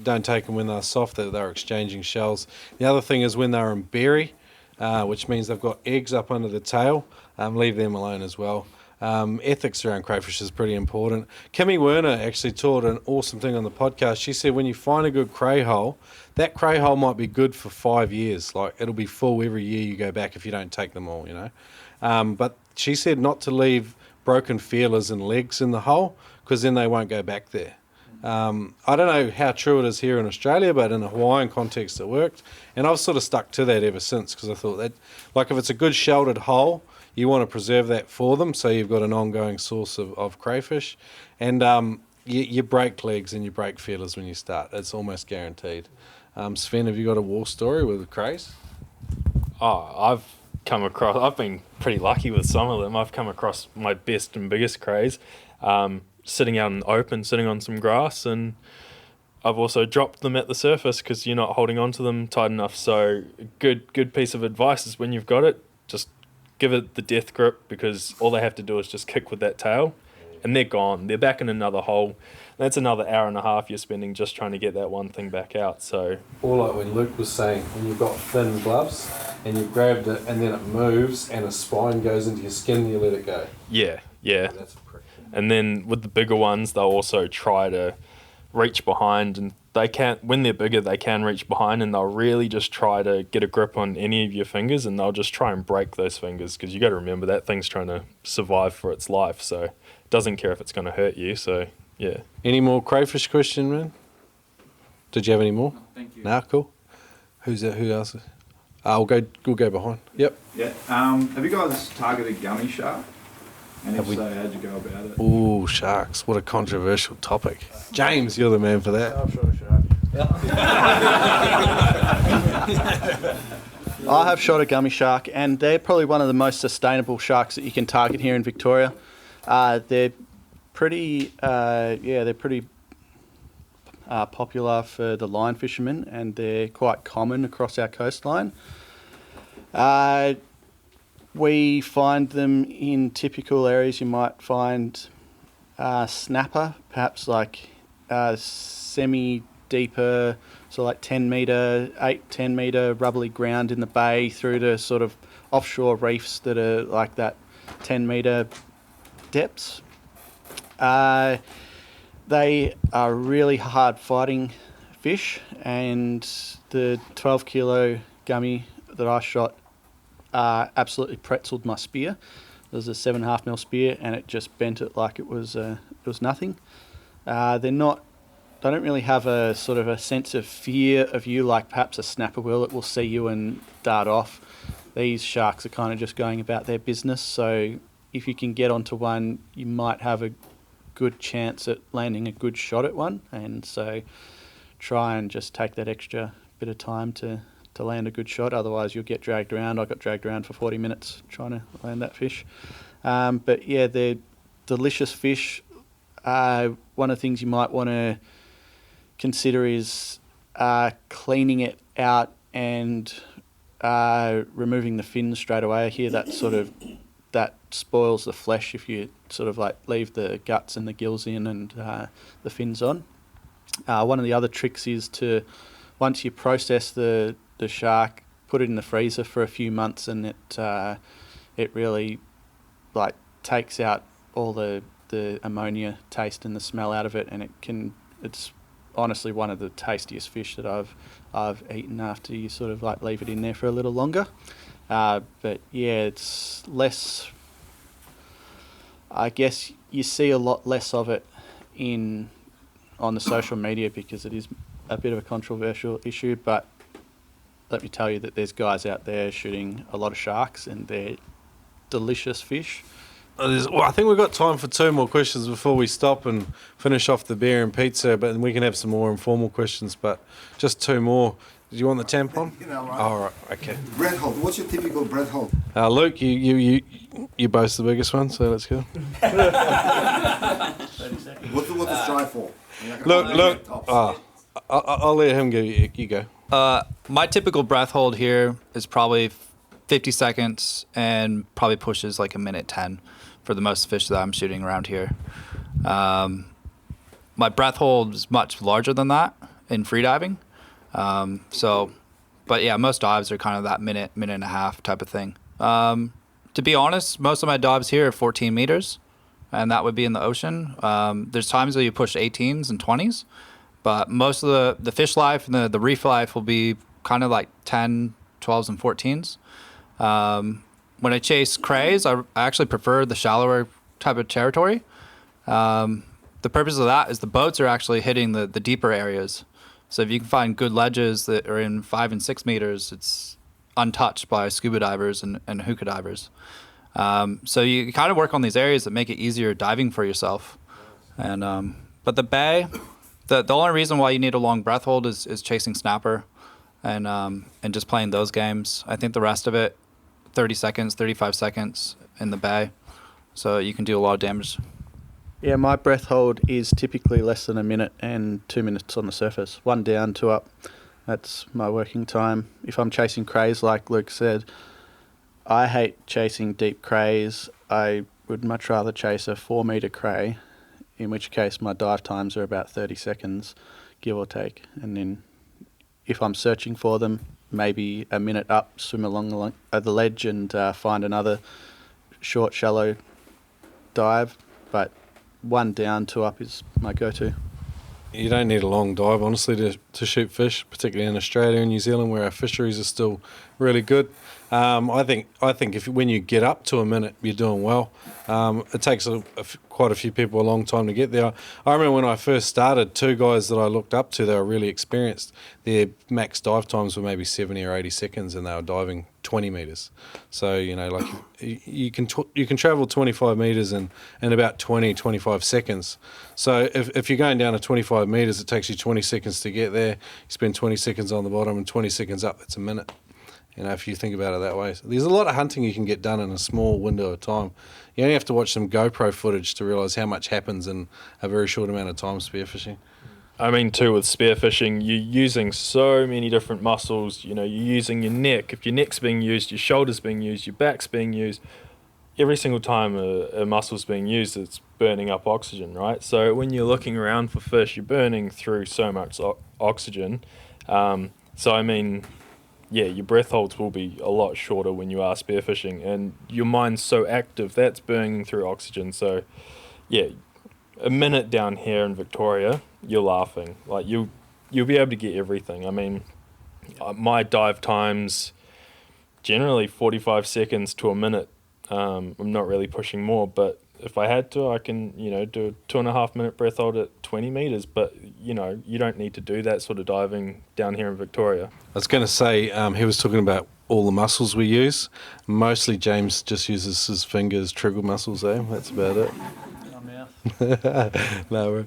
don't take them when they're soft. They're exchanging shells. The other thing is when they're in berry, which means they've got eggs up under the tail, leave them alone as well. Ethics around crayfish is pretty important. Kimmy Werner actually taught an awesome thing on the podcast. She said when you find a good cray hole, that cray hole might be good for 5 years. Like, it'll be full every year you go back if you don't take them all, But she said not to leave broken feelers and legs in the hole, because then they won't go back there. I don't know how true it is here in Australia, but in a Hawaiian context it worked. And I've sort of stuck to that ever since, because I thought that, like, if it's a good sheltered hole, you want to preserve that for them, so you've got an ongoing source of crayfish. And you break legs and you break feelers when you start. It's almost guaranteed. Sven, have you got a war story with crays? Oh, I've been pretty lucky with some of them. I've come across my best and biggest crays sitting out in the open, sitting on some grass, and I've also dropped them at the surface because you're not holding on to them tight enough. So good piece of advice is when you've got it, just give it the death grip, because all they have to do is just kick with that tail and they're gone. They're back in another hole. That's another hour and a half you're spending just trying to get that one thing back out. So, Or like when Luke was saying, when you've got thin gloves and you've grabbed it and then it moves and a spine goes into your skin and you let it go. yeah. That's a prick. And then with the bigger ones, they'll also try to reach behind, and they can't, when they're bigger, they can reach behind, and they'll really just try to get a grip on any of your fingers, and they'll just try and break those fingers, because you got to remember that thing's trying to survive for its life, so it doesn't care if it's going to hurt you. So yeah. Any more crayfish question, man? Did you have any more? Thank you. Nah, cool. Who else? We'll go behind. Yep. Yeah. Have you guys targeted gummy shark? And Have if we- so, how'd you go about it? Ooh, sharks. What a controversial topic. James, you're the man for that. I have shot a gummy shark, and they're probably one of the most sustainable sharks that you can target here in Victoria. They're pretty, popular for the line fishermen, and they're quite common across our coastline. We find them in typical areas. You might find snapper, perhaps like semi-deeper, so like 10 metre rubbly ground in the bay, through to sort of offshore reefs that are like that 10 metre depths. They are really hard fighting fish, and the 12 kilo gummy that I shot absolutely pretzeled my spear. It was a 7.5mm spear, and it just bent it like it was nothing. They don't really have a sort of a sense of fear of you like perhaps a snapper will. It will see you and dart off. These sharks are kind of just going about their business, so if you can get onto one, you might have a good chance at landing a good shot at one, and so try and just take that extra bit of time to land a good shot, otherwise you'll get dragged around. I got dragged around for 40 minutes trying to land that fish. But yeah, they're delicious fish. One of the things you might want to consider is cleaning it out and removing the fins straight away. I hear that that spoils the flesh if you sort of like leave the guts and the gills in and the fins on. One of the other tricks is to, once you process the shark, put it in the freezer for a few months, and it really like takes out all the ammonia taste and the smell out of it, and it's honestly one of the tastiest fish that I've eaten after you sort of like leave it in there for a little longer. But yeah, it's less, I guess you see a lot less of it on the social media because it is a bit of a controversial issue, but let me tell you that there's guys out there shooting a lot of sharks, and they're delicious fish. Well, I think we've got time for 2 more questions before we stop and finish off the beer and pizza, but we can have some more informal questions, but just 2 more. Do you want the tampon? You know, right? All right, okay. Bread hold. What's your typical bread hold? Luke, you boast the biggest one, so let's go. What's the strive for? Look. I'll let him go. You go. My typical breath hold here is probably 50 seconds and probably pushes like 1:10 for the most fish that I'm shooting around here. My breath hold is much larger than that in freediving. But yeah, most dives are kind of that minute and a half type of thing. To be honest, most of my dives here are 14 meters, and that would be in the ocean. There's times where you push 18s and 20s, but most of the fish life and the reef life will be kind of like 10, 12s, and 14s. When I chase crays, I actually prefer the shallower type of territory. The purpose of that is the boats are actually hitting the deeper areas. So if you can find good ledges that are in 5 and 6 meters, it's untouched by scuba divers and hookah divers. So you kind of work on these areas that make it easier diving for yourself. And but the bay, the only reason why you need a long breath hold is chasing snapper and just playing those games. I think the rest of it, 30 seconds, 35 seconds in the bay. So you can do a lot of damage. Yeah, my breath hold is typically less than a minute and 2 minutes on the surface. 1 down, 2 up. That's my working time. If I'm chasing crays, like Luke said, I hate chasing deep crays. I would much rather chase a 4 metre cray, in which case my dive times are about 30 seconds, give or take. And then if I'm searching for them, maybe a minute up, swim along the ledge and find another short, shallow dive. But 1 down, 2 up is my go-to. You don't need a long dive, honestly, to shoot fish, particularly in Australia and New Zealand, where our fisheries are still really good. I think when you get up to a minute, you're doing well. It takes quite a few people a long time to get there. I remember when I first started, 2 guys that I looked up to, they were really experienced. Their max dive times were maybe 70 or 80 seconds, and they were diving 20 metres. So, like you can travel 25 metres in about 20, 25 seconds. So if you're going down to 25 metres, it takes you 20 seconds to get there. You spend 20 seconds on the bottom and 20 seconds up. It's a minute. If you think about it that way. So there's a lot of hunting you can get done in a small window of time. You only have to watch some GoPro footage to realise how much happens in a very short amount of time spearfishing. I mean, too, with spearfishing, you're using so many different muscles. You're using your neck. If your neck's being used, your shoulder's being used, your back's being used. Every single time a muscle's being used, it's burning up oxygen, right? So when you're looking around for fish, you're burning through so much oxygen. Your breath holds will be a lot shorter when you are spearfishing, and your mind's so active, that's burning through oxygen. So, a minute down here in Victoria, you're laughing. Like, you'll be able to get everything. I mean, my dive time's generally 45 seconds to a minute. I'm not really pushing more, but if I had to, I can, do a 2.5 minute breath hold at 20 metres, but, you don't need to do that sort of diving down here in Victoria. I was going to say, he was talking about all the muscles we use. Mostly James just uses his fingers, trigger muscles, That's about it. No,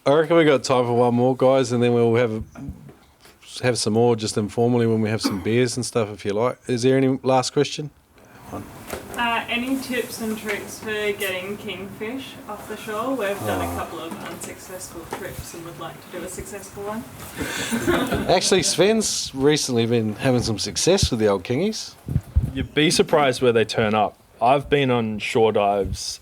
I reckon we got time for one more, guys, and then we'll have some more just informally when we have some beers and stuff, if you like. Is there any last question? Any tips and tricks for getting kingfish off the shore? We've done a couple of unsuccessful trips and would like to do a successful one. Actually, Sven's recently been having some success with the old kingies. You'd be surprised where they turn up. I've been on shore dives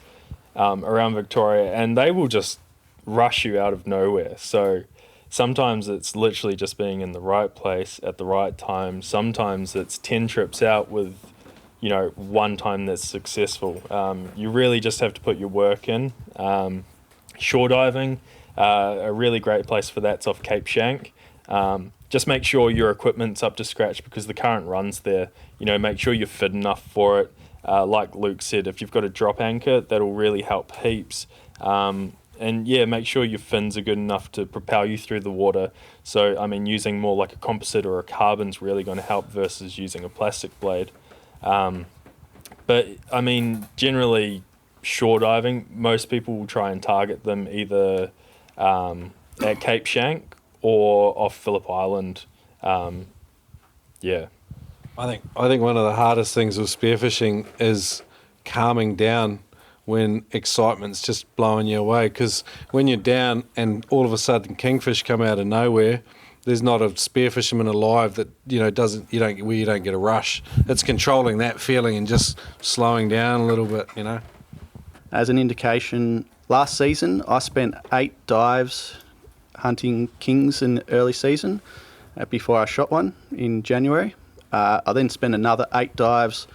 around Victoria, and they will just rush you out of nowhere. So sometimes it's literally just being in the right place at the right time. Sometimes it's 10 trips out with one time that's successful. You really just have to put your work in. Shore diving, a really great place for that's off Cape Shank. Just make sure your equipment's up to scratch because the current runs there. Make sure you're fit enough for it. Like Luke said, if you've got a drop anchor, that'll really help heaps. Make sure your fins are good enough to propel you through the water. So, using more like a composite or a carbon's really going to help versus using a plastic blade. Generally shore diving, most people will try and target them either at Cape Shank or off Phillip Island. I think one of the hardest things with spearfishing is calming down when excitement's just blowing you away, because when you're down and all of a sudden kingfish come out of nowhere, there's not a spearfisherman alive that you don't get a rush. It's controlling that feeling and just slowing down a little bit. As an indication, last season I spent 8 dives hunting kings in the early season before I shot one in January. I then spent another 8 dives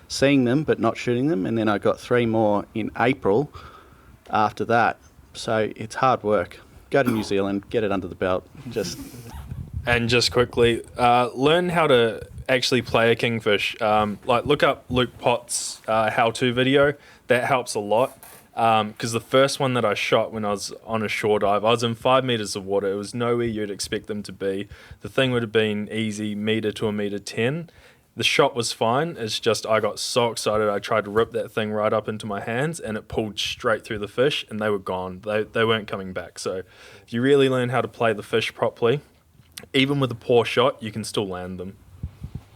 seeing them but not shooting them, and then I got 3 more in April after that. So it's hard work. Go to New Zealand, get it under the belt. And just quickly, learn how to actually play a kingfish. Look up Luke Potts' how-to video. That helps a lot. Because the first one that I shot when I was on a shore dive, I was in 5 metres of water. It was nowhere you'd expect them to be. The thing would have been easy, metre to 1.10 meters. The shot was fine. It's just I got so excited I tried to rip that thing right up into my hands and it pulled straight through the fish and they were gone. They weren't coming back. So if you really learn how to play the fish properly, even with a poor shot, you can still land them.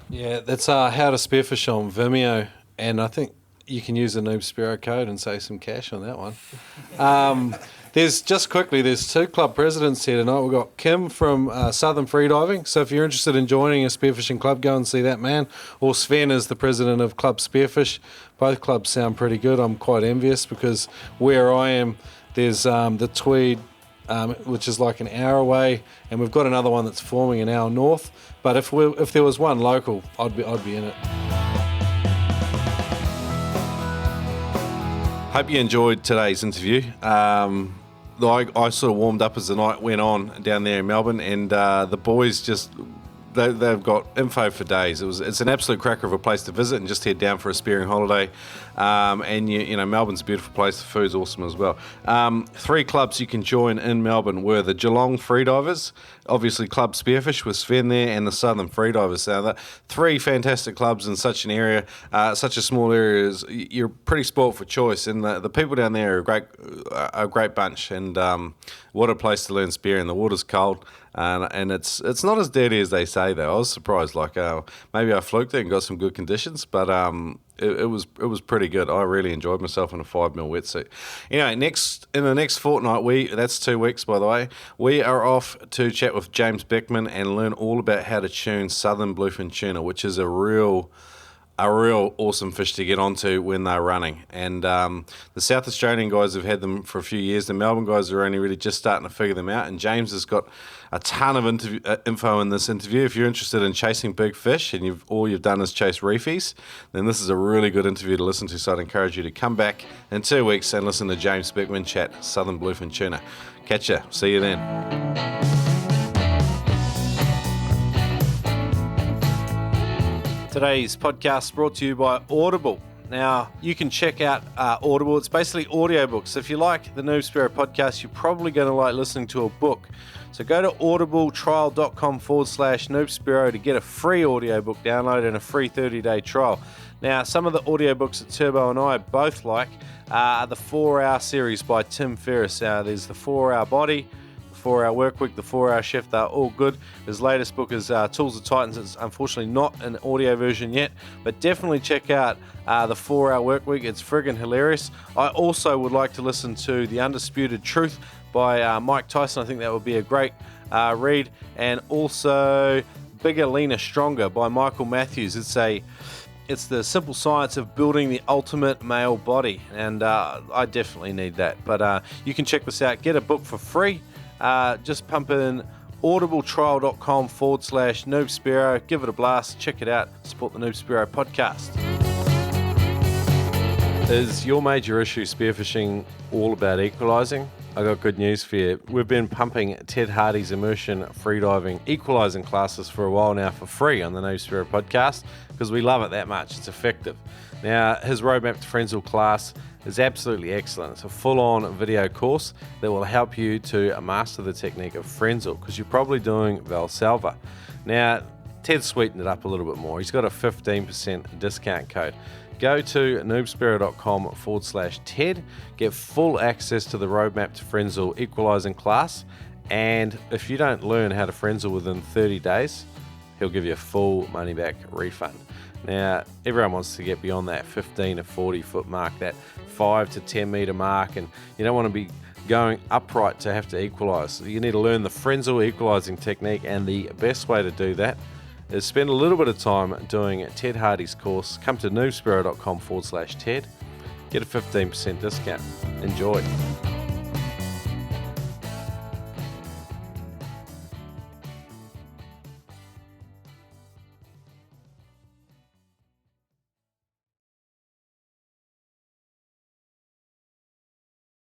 Yeah, that's How to Spearfish on Vimeo, and I think you can use the Noob Spearo code and save some cash on that one. There's 2 club presidents here tonight. We've got Kim from Southern Freediving. So if you're interested in joining a spearfishing club, go and see that man. Or Sven is the president of Club Spearfish. Both clubs sound pretty good. I'm quite envious because where I am, there's the Tweed, which is like an hour away, and we've got another one that's forming an hour north. But if there was one local, I'd be in it. Hope you enjoyed today's interview. I sort of warmed up as the night went on down there in Melbourne, and the boys just they've got info for days. It's an absolute cracker of a place to visit and just head down for a spearing holiday. And you know, Melbourne's a beautiful place. The food's awesome as well. 3 clubs you can join in Melbourne were the Geelong Freedivers, obviously Club Spearfish with Sven there, and the Southern Freedivers. Now, 3 fantastic clubs in such an area, such a small area. You're pretty spoilt for choice, and the people down there are a great bunch. And what a place to learn spearing. The water's cold. And it's not as dirty as they say though. I was surprised. Like maybe I fluked it and got some good conditions, but it was pretty good. I really enjoyed myself in a 5mm wetsuit. Anyway, in the next fortnight, that's 2 weeks by the way, we are off to chat with James Beckan and learn all about how to tune southern bluefin tuna, which is a real awesome fish to get onto when they're running. And the South Australian guys have had them for a few years. The Melbourne guys are only really just starting to figure them out. And James has got a ton of info in this interview. If you're interested in chasing big fish and all you've done is chase reefies, then this is a really good interview to listen to. So I'd encourage you to come back in 2 weeks and listen to James Beckan chat southern bluefin tuna. Catch ya. See you then. Today's podcast is brought to you by Audible. Now, you can check out Audible. It's basically audiobooks. So if you like the Noob Spearo podcast, you're probably going to like listening to a book. So go to audibletrial.com/Noob Spearo to get a free audiobook download and a free 30-day trial. Now, some of the audiobooks that Turbo and I both like are the 4-Hour series by Tim Ferriss. There's the 4-Hour Body, 4-Hour Workweek, the 4-Hour Shift. They're all good. His latest book is Tools of Titans. It's unfortunately not an audio version yet, but definitely check out the 4-Hour Workweek. It's friggin' hilarious. I also would like to listen to The Undisputed Truth by Mike Tyson. I think that would be a great read. And also Bigger, Leaner, Stronger by Michael Matthews. It's the simple science of building the ultimate male body, and I definitely need that. But you can check this out. Get a book for free. Just pump in audibletrial.com/Noob Spearo. Give it a blast. Check it out. Support the Noob Spearo podcast. Is your major issue spearfishing all about equalising? I got good news for you. We've been pumping Ted Hardy's immersion freediving equalising classes for a while now for free on the Noob Spearo podcast because we love it that much. It's effective. Now, his Roadmap to Frenzel class is absolutely excellent. It's a full-on video course that will help you to master the technique of Frenzel because you're probably doing Valsalva. Now, Ted sweetened it up a little bit more. He's got a 15% discount code. Go to noobspearo.com/Ted, get full access to the Roadmap to Frenzel equalising class, and if you don't learn how to Frenzel within 30 days, he'll give you a full money-back refund. Now, everyone wants to get beyond that 15 to 40 foot mark, that 5 to 10 metre mark, and you don't want to be going upright to have to equalise. So you need to learn the Frenzel equalising technique, and the best way to do that is spend a little bit of time doing Ted Hardy's course. Come to noobspearo.com/Ted, get a 15% discount. Enjoy.